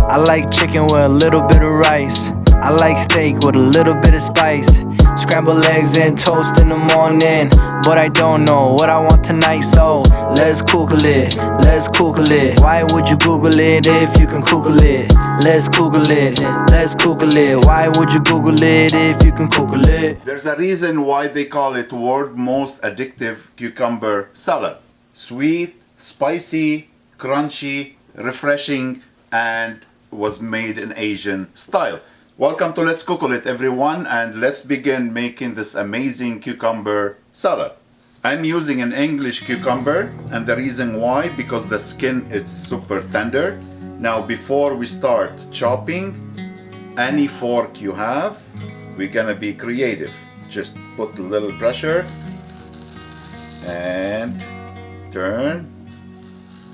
I like chicken with a little bit of rice. I like steak with a little bit of spice. Scrambled eggs and toast in the morning, but I don't know what I want tonight, so let's Google it, let's Google it. Why would you Google it if you can Google it? Let's Google it, let's Google it. Why would you Google it if you can Google it? There's a reason why they call it world most addictive cucumber salad. Sweet, spicy, crunchy, refreshing, and was made in Asian style. Welcome to Let's Google It, everyone, and let's begin making this amazing cucumber salad. I'm using an English cucumber, and the reason why, because the skin is super tender. Now before we start chopping, any fork you have, we're gonna be creative. Just put a little pressure and turn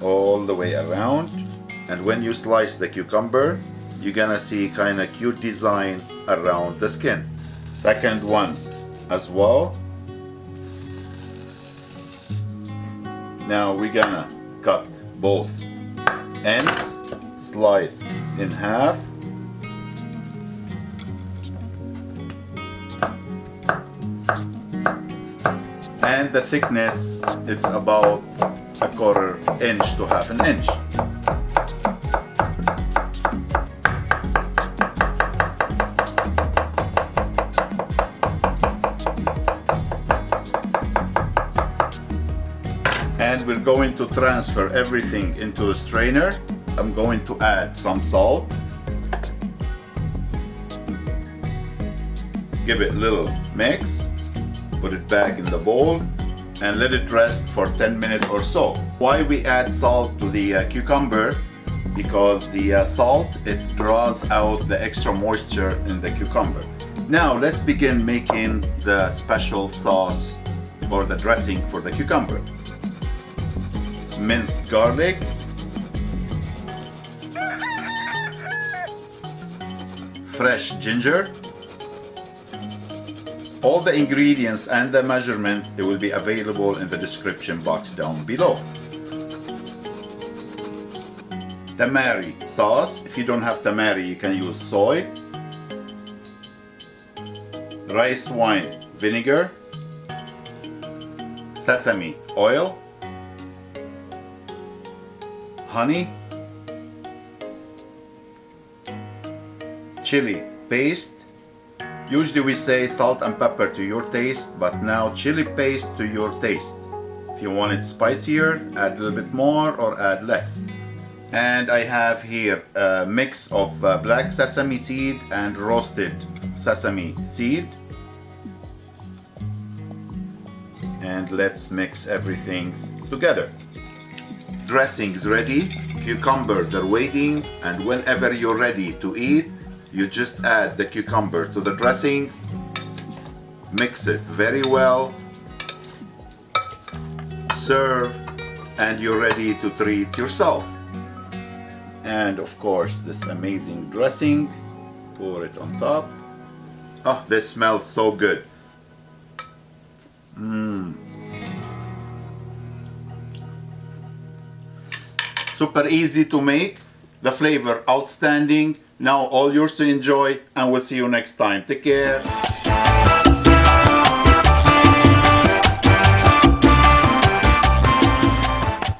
all the way around, and when you slice the cucumber, you're gonna see kind of cute design around the skin. Second one as well. Now we're gonna cut both ends, slice in half. And the thickness is about 1/4 inch to 1/2 inch. And we're going to transfer everything into a strainer. I'm going to add some salt. Give it a little mix. Put it back in the bowl and let it rest for 10 minutes or so. Why we add salt to the cucumber? Because the salt, it draws out the extra moisture in the cucumber. Now let's begin making the special sauce or the dressing for the cucumber. Minced garlic, fresh ginger. All the ingredients and the measurement, it will be available in the description box down below. Tamari sauce. If you don't have tamari, you can use soy. Rice wine vinegar. Sesame oil. Honey. Chili paste. Usually we say salt and pepper to your taste, but now chili paste to your taste. If you want it spicier, add a little bit more or add less. And I have here a mix of black sesame seed and roasted sesame seed. And let's mix everything together. Dressing's ready, cucumber they're waiting, and whenever you're ready to eat, you just add the cucumber to the dressing, mix it very well, serve, and you're ready to treat yourself. And of course, this amazing dressing, pour it on top. Oh, this smells so good. Super easy to make, the flavor outstanding. Now all yours to enjoy, and we'll see you next time. Take care.